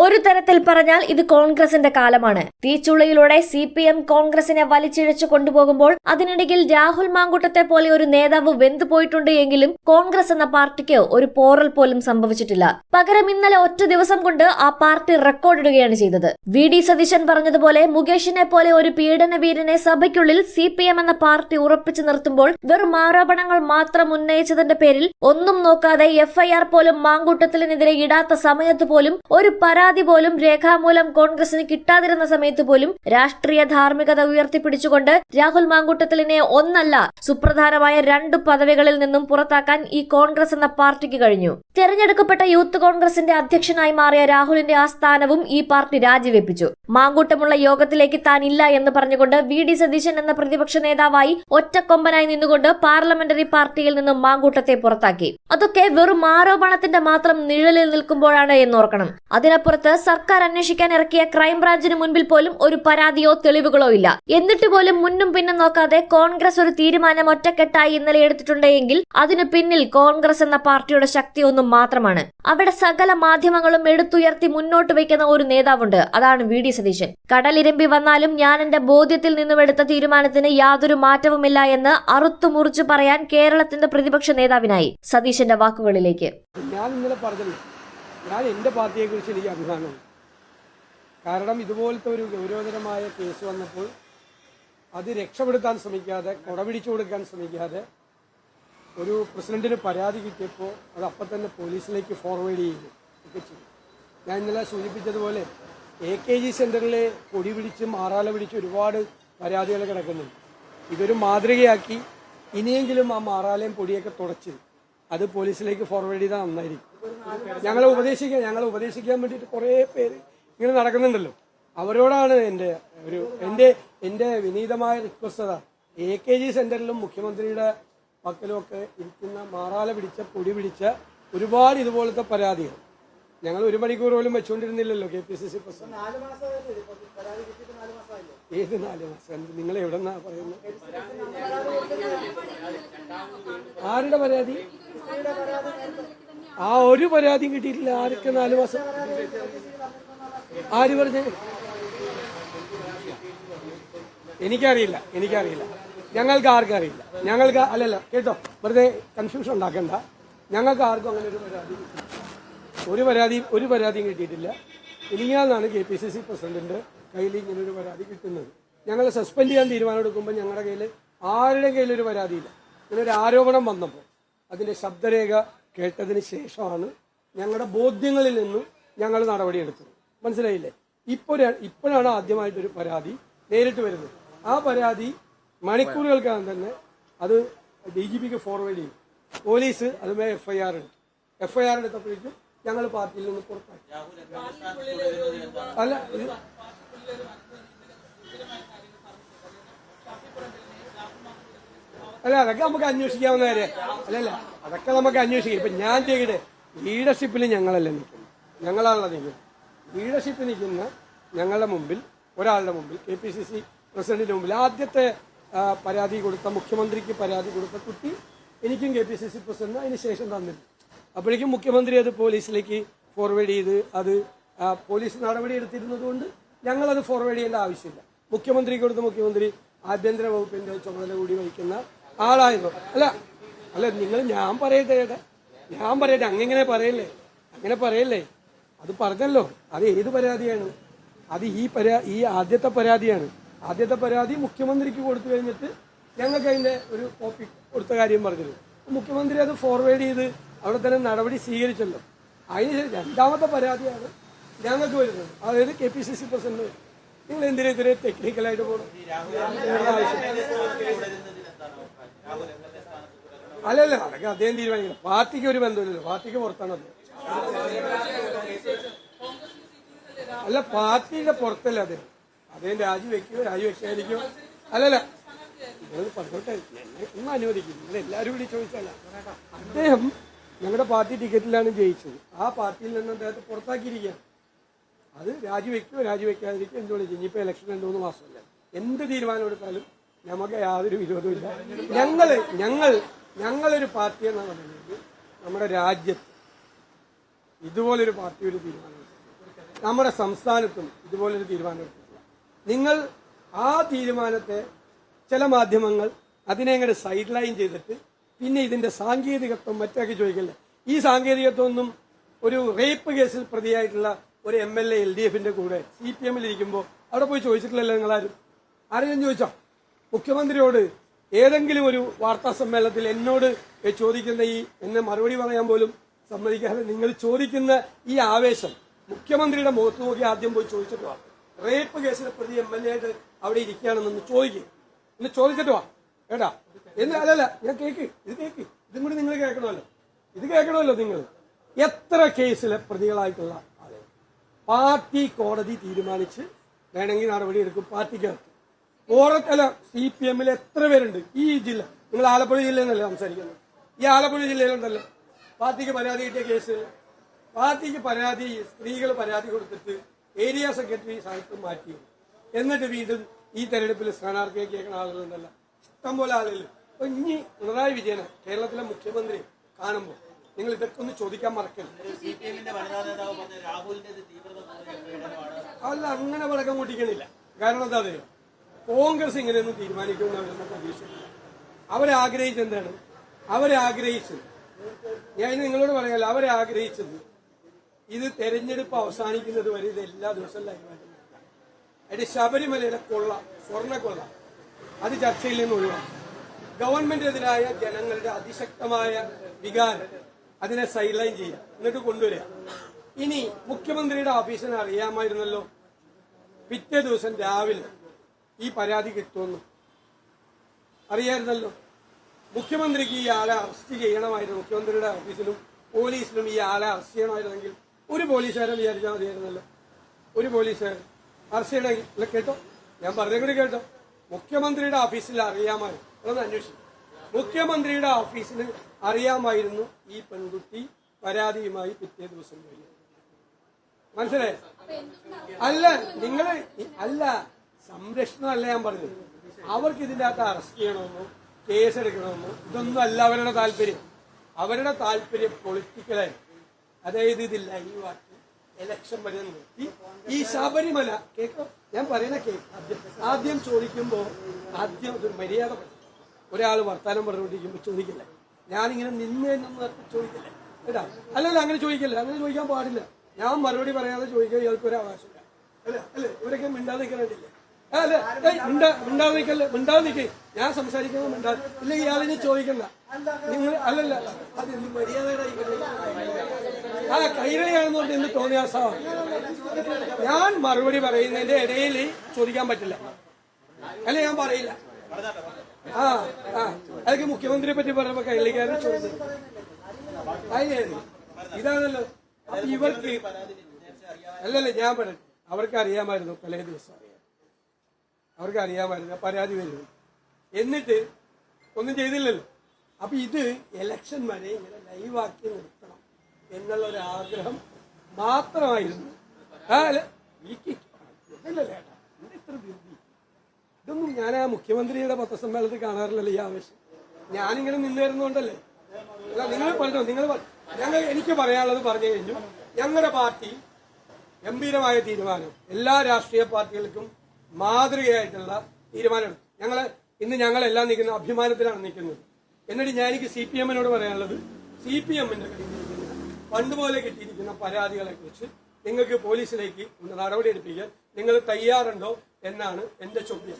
ഒരു തരത്തിൽ പറഞ്ഞാൽ ഇത് കോൺഗ്രസിന്റെ കാലമാണ്. തീച്ചുളയിലൂടെ CPM കോൺഗ്രസിനെ വലിച്ചിഴച്ചു കൊണ്ടുപോകുമ്പോൾ അതിനിടയിൽ രാഹുൽ മാങ്കൂട്ടത്തെ പോലെ ഒരു നേതാവ് വെന്തുപോയിട്ടുണ്ട് എങ്കിലും കോൺഗ്രസ് എന്ന പാർട്ടിക്ക് ഒരു പോറൽ പോലും സംഭവിച്ചിട്ടില്ല. പകരം ഇന്നലെ ഒറ്റ ദിവസം കൊണ്ട് ആ പാർട്ടി റെക്കോർഡിടുകയാണ് ചെയ്തത്. VD സതീശൻ പറഞ്ഞതുപോലെ മുകേഷിനെ പോലെ ഒരു പീഡനവീരനെ സഭയ്ക്കുള്ളിൽ CPM എന്ന പാർട്ടി ഉറപ്പിച്ചു നിർത്തുമ്പോൾ വെറും ആരോപണങ്ങൾ മാത്രം ഉന്നയിച്ചതിന്റെ പേരിൽ ഒന്നും നോക്കാതെ FIR പോലും മാങ്കൂട്ടത്തിനെതിരെ ഇടാത്ത സമയത്ത് പോലും ഒരു പരാതി പോലും രേഖാമൂലം കോൺഗ്രസിന് കിട്ടാതിരുന്ന സമയത്ത് പോലും രാഷ്ട്രീയ ധാർമ്മികത ഉയർത്തിപ്പിടിച്ചുകൊണ്ട് രാഹുൽ മാങ്കൂട്ടത്തിലിനെ ഒന്നല്ല സുപ്രധാനമായ 2 പദവികളിൽ നിന്നും പുറത്താക്കാൻ ഈ കോൺഗ്രസ് എന്ന പാർട്ടിക്ക് കഴിഞ്ഞു. തെരഞ്ഞെടുക്കപ്പെട്ട യൂത്ത് കോൺഗ്രസിന്റെ അധ്യക്ഷനായി മാറിയ രാഹുലിന്റെ ആ സ്ഥാനവും ഈ പാർട്ടി രാജിവെപ്പിച്ചു. മാങ്കൂട്ടമുള്ള യോഗത്തിലേക്ക് താൻ ഇല്ല എന്ന് പറഞ്ഞുകൊണ്ട് VD സതീശൻ എന്ന പ്രതിപക്ഷ നേതാവായി ഒറ്റക്കൊമ്പനായി നിന്നുകൊണ്ട് പാർലമെന്ററി പാർട്ടിയിൽ നിന്നും മാങ്കൂട്ടത്തെ പുറത്താക്കി. അതൊക്കെ വെറും ആരോപണത്തിന്റെ മാത്രം നിഴലിൽ നിൽക്കുമ്പോഴാണ് എന്നോർക്കണം. അതിനപ്പുറത്ത് സർക്കാർ അന്വേഷിക്കാൻ ഇറക്കിയ ക്രൈംബ്രാഞ്ചിന് മുൻപിൽ പോലും ഒരു പരാതിയോ തെളിവുകളോ ഇല്ല. എന്നിട്ട് പോലും മുന്നും പിന്നും നോക്കാതെ കോൺഗ്രസ് ഒരു തീരുമാനം ഒറ്റക്കെട്ടായി ഇന്നലെ എടുത്തിട്ടുണ്ടെങ്കിൽ അതിനു പിന്നിൽ കോൺഗ്രസ് എന്ന പാർട്ടിയുടെ ശക്തി ഒന്നും മാത്രമാണ്. അവിടെ സകല മാധ്യമങ്ങളും എടുത്തുയർത്തി മുന്നോട്ട് വയ്ക്കുന്ന ഒരു നേതാവുണ്ട്. അതാണ് VD സതീശൻ. കടലിരമ്പി വന്നാലും ഞാൻ എന്റെ ബോധ്യത്തിൽ നിന്നും എടുത്ത തീരുമാനത്തിന് യാതൊരു മാറ്റവുമില്ല എന്ന് അറുത്തുമുറിച്ചു പറയാൻ കേരളത്തിന്റെ പ്രതിപക്ഷ നേതാവിനായി. സതീശന്റെ വാക്കുകളിലേക്ക്. ഞാൻ എൻ്റെ പാർട്ടിയെക്കുറിച്ച് എനിക്ക് അഭിമാനമുണ്ട്. കാരണം ഇതുപോലത്തെ ഒരു ഗൗരവതരമായ കേസ് വന്നപ്പോൾ അത് രക്ഷപ്പെടുത്താൻ ശ്രമിക്കാതെ, കൊടപിടിച്ചു കൊടുക്കാൻ ശ്രമിക്കാതെ ഒരു പ്രസിഡന്റിന് പരാതി കിട്ടിയപ്പോൾ അത് അപ്പം തന്നെ പോലീസിലേക്ക് ഫോർവേഡ് ചെയ്യുന്നു ഒക്കെ ചെയ്യും. ഞാൻ ഇന്നലെ സൂചിപ്പിച്ചതുപോലെ AKG സെൻറ്ററിൽ പൊടി പിടിച്ചും ആറാല പിടിച്ചും ഒരുപാട് പരാതികൾ കിടക്കുന്നുണ്ട്. ഇതൊരു മാതൃകയാക്കി ഇനിയെങ്കിലും ആ മാറാലയും പൊടിയൊക്കെ തുടച്ച് അത് പോലീസിലേക്ക് ഫോർവേഡ് ചെയ്താൽ നന്നായിരിക്കും. ഞങ്ങളെ ഉപദേശിക്കാൻ വേണ്ടിയിട്ട് കുറേ പേര് ഇങ്ങനെ നടക്കുന്നുണ്ടല്ലോ. അവരോടാണ് എൻ്റെ വിനീതമായ റിക്വസ്റ്റ്. അതാ AKG സെന്ററിലും മുഖ്യമന്ത്രിയുടെ പക്കലുമൊക്കെ ഇരിക്കുന്ന മാറാല പിടിച്ച പൊടി പിടിച്ച ഒരുപാട് ഇതുപോലത്തെ പരാതികൾ ഞങ്ങൾ 1 മണിക്കൂർ പോലും വെച്ചുകൊണ്ടിരുന്നില്ലല്ലോ. KPCC പ്രസിഡന്റ് ഏത് 4 മാസം? നിങ്ങൾ എവിടെന്നാ പറയുന്നത്? ആരുടെ പരാതി? ആ ഒരു പരാതിയും കിട്ടിയിട്ടില്ല. ആർക്ക് 4 മാസം? ആര് പറഞ്ഞു? എനിക്കറിയില്ല. ഞങ്ങൾക്ക് ആർക്കും അറിയില്ല. അല്ലല്ല കേട്ടോ, വെറുതെ കൺഫ്യൂഷൻ ഉണ്ടാക്കണ്ട. ഞങ്ങൾക്ക് ആർക്കും അങ്ങനെ ഒരു പരാതിയും കിട്ടിയിട്ടില്ല. ഇനിയാന്നാണ് KPCC പ്രസിഡന്റിന്റെ കയ്യിൽ ഇങ്ങനെ ഒരു പരാതി കിട്ടുന്നത്. ഞങ്ങൾ സസ്പെൻഡ് ചെയ്യാൻ തീരുമാനം എടുക്കുമ്പോൾ ഞങ്ങളുടെ കയ്യിൽ ആരുടെയും കയ്യിലൊരു പരാതിയില്ല. ഇങ്ങനെ ഒരു ആരോപണം വന്നപ്പോൾ അതിന്റെ ശബ്ദരേഖ കേട്ടതിന് ശേഷമാണ് ഞങ്ങളുടെ ബോധ്യങ്ങളിൽ നിന്നും ഞങ്ങൾ നടപടിയെടുത്തത്. മനസ്സിലായില്ലേ? ഇപ്പോഴാണ് ആദ്യമായിട്ടൊരു പരാതി നേരിട്ട് വരുന്നത്. ആ പരാതി മണിക്കൂറുകൾക്കകം തന്നെ അത് DGPക്ക് ഫോർവേഡ് ചെയ്യും. പോലീസ് അതുമായി FIR എടുത്തപ്പോഴേക്കും ഞങ്ങൾ പാർട്ടിയിൽ നിന്ന് പുറത്താക്കി. അതൊക്കെ നമുക്ക് അന്വേഷിക്കാവുന്ന കാര്യം. അതൊക്കെ നമുക്ക് അന്വേഷിക്കാം. ഇപ്പൊ ഞാൻ ചെയ്യട്ടെ, ലീഡർഷിപ്പിൽ ഞങ്ങളല്ല നിൽക്കുന്നത്, ഞങ്ങളാണല്ലോ നിൽക്കുന്നത്. ലീഡർഷിപ്പ് നിൽക്കുന്ന ഞങ്ങളുടെ മുമ്പിൽ, ഒരാളുടെ മുമ്പിൽ, KPCC പ്രസിഡന്റിന്റെ മുമ്പിൽ ആദ്യത്തെ പരാതി കൊടുത്ത, മുഖ്യമന്ത്രിക്ക് പരാതി കൊടുത്ത കുട്ടി എനിക്കും KPCC പ്രസിഡന്റ് അതിന് ശേഷം തന്നില്ല. അപ്പോഴേക്കും മുഖ്യമന്ത്രി അത് പോലീസിലേക്ക് ഫോർവേഡ് ചെയ്ത് അത് പോലീസ് നടപടി എടുത്തിരുന്നത് കൊണ്ട് ഞങ്ങളത് ഫോർവേഡ് ചെയ്യേണ്ട ആവശ്യമില്ല. മുഖ്യമന്ത്രിക്ക് കൊടുത്ത് മുഖ്യമന്ത്രി ആഭ്യന്തര വകുപ്പിന്റെ ചുമതല കൂടി വഹിക്കുന്ന ആളായിരുന്നു. ഞാൻ പറയട്ടെ അങ്ങനെ പറയല്ലേ. അത് പറഞ്ഞല്ലോ. അത് ഏത് പരാതിയാണ്? അത് ഈ ആദ്യത്തെ പരാതിയാണ്. ആദ്യത്തെ പരാതി മുഖ്യമന്ത്രിക്ക് കൊടുത്തു കഴിഞ്ഞിട്ട് ഞങ്ങൾക്ക് അതിന്റെ ഒരു കോപ്പി കൊടുത്ത കാര്യം പറഞ്ഞത്. മുഖ്യമന്ത്രി അത് ഫോർവേഡ് ചെയ്ത് അവിടെ തന്നെ നടപടി സ്വീകരിച്ചല്ലോ. അതിന് രണ്ടാമത്തെ പരാതിയാണ് ഞങ്ങൾക്ക് വരുന്നത്. അതായത് KPCC പ്രസിഡന്റ്. നിങ്ങൾ എന്തിനാ ഇത്രയും ടെക്നിക്കലായിട്ട് പോകണം? അല്ലല്ല, അതൊക്കെ അദ്ദേഹം തീരുമാനിക്കണം. പാർട്ടിക്ക് ഒരു ബന്ധമില്ലല്ലോ, പാർട്ടിക്ക് പുറത്താണ് അദ്ദേഹം. അല്ല, പാർട്ടിയുടെ പുറത്തല്ല അദ്ദേഹം രാജിവെക്കാതിരിക്കും. അല്ലല്ല, നിങ്ങൾ പറഞ്ഞോട്ടെ, ഒന്നും അനുവദിക്കും. നിങ്ങൾ എല്ലാവരും കൂടി ചോദിച്ചാല. അദ്ദേഹം ഞങ്ങളുടെ പാർട്ടി ടിക്കറ്റിലാണ് ജയിച്ചത്. ആ പാർട്ടിയിൽ നിന്ന് അദ്ദേഹത്തെ പുറത്താക്കിയിരിക്കുകയാണ്. അത് രാജിവെക്കാതിരിക്കും എന്തുകൊണ്ട് ചെയ്യും? ഇനിയിപ്പോൾ ഇലക്ഷൻ 2-3 മാസമല്ല. എന്ത് തീരുമാനം എടുത്താലും നമുക്ക് യാതൊരു വിരോധമില്ല. ഞങ്ങളൊരു പാർട്ടി എന്നാണ് പറയുന്നത്. നമ്മുടെ രാജ്യത്ത് ഇതുപോലൊരു പാർട്ടി ഒരു തീരുമാനം നമ്മുടെ സംസ്ഥാനത്തും ഇതുപോലൊരു തീരുമാനം എടുത്തിട്ടില്ല. നിങ്ങൾ ആ തീരുമാനത്തെ ചില മാധ്യമങ്ങൾ അതിനെ അങ്ങോട്ട് സൈഡ് ലൈൻ ചെയ്തിട്ട് പിന്നെ ഇതിന്റെ സാങ്കേതികത്വം മറ്റൊക്കെ ചോദിക്കില്ല. ഈ സാങ്കേതികത്വം ഒന്നും ഒരു റേപ്പ് കേസിൽ പ്രതിയായിട്ടുള്ള ഒരു MLA LDFന്റെ കൂടെ CPM ഇരിക്കുമ്പോൾ അവിടെ പോയി ചോദിച്ചിട്ടില്ലല്ലോ നിങ്ങളാരും. ആരെങ്കിലും ചോദിച്ചോ? മുഖ്യമന്ത്രിയോട് ഏതെങ്കിലും ഒരു വാർത്താ സമ്മേളനത്തിൽ എന്നോട് ചോദിക്കുന്ന എന്നെ മറുപടി പറയാൻ പോലും സമ്മതിക്കാതെ നിങ്ങൾ ചോദിക്കുന്ന ഈ ആവേശം മുഖ്യമന്ത്രിയുടെ മുഖത്ത് നോക്കി ആദ്യം പോയി ചോദിച്ചിട്ട് വാ. റേപ്പ് കേസിലെ പ്രതി MLA ആയിട്ട് അവിടെ ഇരിക്കുകയാണെന്നൊന്ന് ചോദിക്കുക, ഒന്ന് ചോദിച്ചിട്ട് വാ കേട്ടാ. അല്ലല്ല, ഞാൻ കേക്ക് ഇതും കൂടി നിങ്ങൾ കേൾക്കണമല്ലോ, ഇത് കേൾക്കണമല്ലോ. നിങ്ങൾ എത്ര കേസിലെ പ്രതികളായിട്ടുള്ള ആളുകൾ പാർട്ടി കോടതി തീരുമാനിച്ച് വേണമെങ്കിൽ നടപടി എടുക്കും. പാർട്ടിക്കകത്ത് ഓരത്തല്ല CPM എത്ര പേരുണ്ട് ഈ ജില്ല? നിങ്ങൾ ആലപ്പുഴ ജില്ലയിൽ നിന്നല്ലേ സംസാരിക്കുന്നത്? ഈ ആലപ്പുഴ ജില്ലയിലുണ്ടല്ലോ പാർട്ടിക്ക് പരാതി കിട്ടിയ കേസ്. പാർട്ടിക്ക് പരാതി, സ്ത്രീകൾ പരാതി കൊടുത്തിട്ട് ഏരിയ സെക്രട്ടറി സ്ഥാനത്ത് മാറ്റി. എന്നിട്ട് വീണ്ടും ഈ തെരഞ്ഞെടുപ്പിൽ സ്ഥാനാർത്ഥിയെ കേൾക്കുന്ന ആളുകളുണ്ടല്ലോ, ഇഷ്ടംപോലെ ആളുകൾ. അപ്പൊ ഇനി പിണറായി വിജയനെ കേരളത്തിലെ മുഖ്യമന്ത്രി കാണുമ്പോൾ നിങ്ങൾ ഇതൊക്കെ ഒന്ന് ചോദിക്കാൻ മറക്കരുത്. അല്ല, അങ്ങനെ പടക്കം കൂട്ടിക്കണില്ല. കാരണം എന്താ അറിയോ? കോൺഗ്രസ് ഇങ്ങനെയൊന്നും തീരുമാനിക്കുമെന്ന് അവരൊന്നും പ്രതീക്ഷിക്കില്ല. അവരാഗ്രഹിച്ചത് എന്താണ്? അവരാഗ്രഹിച്ചത്, ഞാൻ നിങ്ങളോട് പറയാമല്ലോ, അവരാഗ്രഹിച്ചത് ഇത് തെരഞ്ഞെടുപ്പ് അവസാനിക്കുന്നത് വരെ ഇത് എല്ലാ ദിവസവും ലൈവായിട്ട് നടക്കാം. അതിന്റെ ശബരിമലയുടെ കൊള്ള, സ്വർണ്ണക്കൊള്ള, അത് ചർച്ചയിൽ നിന്ന് ഒഴിവാക്കും. ഗവൺമെന്റിനെതിരായ ജനങ്ങളുടെ അതിശക്തമായ വികാരം അതിനെ സൈഡ് ലൈൻ ചെയ്യുക, എന്നിട്ട് കൊണ്ടുവരിക. ഇനി മുഖ്യമന്ത്രിയുടെ ഓഫീസിന് അറിയാമായിരുന്നല്ലോ പിറ്റേ ദിവസം രാവിലെ ഈ പരാതി കിട്ടുമെന്ന് അറിയാമായിരുന്നല്ലോ. മുഖ്യമന്ത്രിക്ക് ഈ ആളെ അറസ്റ്റ് ചെയ്യണമായിരുന്നു. മുഖ്യമന്ത്രിയുടെ ഓഫീസിലും പോലീസിലും ഈ ആളെ അറസ്റ്റ് ചെയ്യണമായിരുന്നെങ്കിൽ ഒരു പോലീസുകാരൻ വിചാരിച്ചാൽ മതിയായിരുന്നല്ലോ. ഒരു പോലീസുകാരൻ അറസ്റ്റ് ചെയ്യണമെങ്കിൽ കേട്ടോ, ഞാൻ പറഞ്ഞ കൂടി കേട്ടോ, മുഖ്യമന്ത്രിയുടെ ഓഫീസിൽ അറിയാമായിരുന്നു. അതൊന്ന് അന്വേഷിക്കും. മുഖ്യമന്ത്രിയുടെ ഓഫീസിന് അറിയാമായിരുന്നു ഈ പെൺകുട്ടി പരാതിയുമായി പിറ്റേ ദിവസം കഴിഞ്ഞു. മനസ്സിലായി? അല്ല, നിങ്ങള് അല്ല, സംരക്ഷണമല്ല ഞാൻ പറഞ്ഞത്. അവർക്ക് ഇതിന്റെ അകത്ത് അറസ്റ്റ് ചെയ്യണമെന്നോ കേസെടുക്കണമെന്നോ ഇതൊന്നും അല്ല അവരുടെ താല്പര്യം. അവരുടെ താല്പര്യം പൊളിറ്റിക്കലായി, അതായത് ഇത് ലൈവാക്കി ഇലക്ഷൻ വരെ നിർത്തി ഈ ശബരിമല കേൾക്കോ, ഞാൻ പറയുന്ന കേക്ക് ആദ്യം ചോദിക്കുമ്പോ ആദ്യം ഒരു മര്യാദ. ഒരാൾ വർത്താനം പറഞ്ഞുകൊണ്ടിരിക്കുമ്പോൾ ചോദിക്കില്ല, ഞാനിങ്ങനെ നിന്നൊന്നും ചോദിക്കില്ല കേട്ടാ. അല്ലല്ല, അങ്ങനെ ചോദിക്കില്ല, അങ്ങനെ ചോദിക്കാൻ പാടില്ല. ഞാൻ മറുപടി പറയാതെ ചോദിക്കാൻ ഇയാൾക്ക് ഒരു അവകാശമില്ല. അല്ലേ ഇവരൊക്കെ മിണ്ടാതെ നിൽക്കാനില്ല. അല്ലെ മിണ്ടാതെ നിൽക്കല്ലേ, മിണ്ടാതെ നിൽക്കേ. ഞാൻ സംസാരിക്കുന്നത് മിണ്ടാതെ ഇല്ല. ഇയാളിനെ ചോദിക്കണ്ട നിങ്ങൾ. അല്ലല്ല, അത് എന്ത് മര്യാദയുടെ കൈരളിയാണെന്നുകൊണ്ട് എന്ത് തോന്നിയാസമാണ്. ഞാൻ മറുപടി പറയുന്നതിന്റെ ഇടയിൽ ചോദിക്കാൻ പറ്റില്ല, അല്ലെ ഞാൻ പറയില്ല. അതൊക്കെ മുഖ്യമന്ത്രിയെ പറ്റി പറഞ്ഞപ്പോ കൈരളിക്കാരൻ ചോദിച്ചു. അതിനായിരുന്നു ഇതാണല്ലോ. അപ്പൊ ഇവർക്ക് അല്ലല്ലേ ഞാൻ പറഞ്ഞു, അവർക്ക് അറിയാമായിരുന്നു, പല ദിവസം അറിയാം, അവർക്ക് അറിയാമായിരുന്നു പരാതി വരും. എന്നിട്ട് ഒന്നും ചെയ്തില്ലല്ലോ. അപ്പൊ ഇത് ഇലക്ഷൻ വരെ ഇങ്ങനെ ലൈവാക്കി നിർത്തണം എന്നുള്ള ഒരു ആഗ്രഹം മാത്രമായിരുന്നു. ഇത്ര ധൃതി ഇതൊന്നും ഞാൻ ആ മുഖ്യമന്ത്രിയുടെ പത്രസമ്മേളനത്തിൽ കാണാറില്ലല്ലോ ഈ ആവശ്യം. ഞാനിങ്ങനെ നിന്ന് വരുന്നോണ്ടല്ലേ. അല്ല, നിങ്ങൾ പറഞ്ഞോ, എനിക്ക് പറയാനുള്ളത് പറഞ്ഞു കഴിഞ്ഞു. ഞങ്ങളുടെ പാർട്ടി ഗംഭീരമായ തീരുമാനം, എല്ലാ രാഷ്ട്രീയ പാർട്ടികൾക്കും മാതൃകയായിട്ടുള്ള തീരുമാനമാണ്. ഞങ്ങളെല്ലാം നിൽക്കുന്ന അഭിമാനത്തിലാണ് നിൽക്കുന്നത്. എന്നിട്ട് എനിക്ക് CPM-നോട് പറയാനുള്ളത്, CPM-ന്റെ കയ്യിലിരിക്കുന്ന പണ്ട് പോലെ കിട്ടിയിരിക്കുന്ന പരാതികളെ കുറിച്ച് നിങ്ങൾക്ക് പോലീസിലേക്ക് നടപടി എടുപ്പിക്കാൻ നിങ്ങൾ തയ്യാറുണ്ടോ എന്നാണ് എന്റെ ചോദ്യം.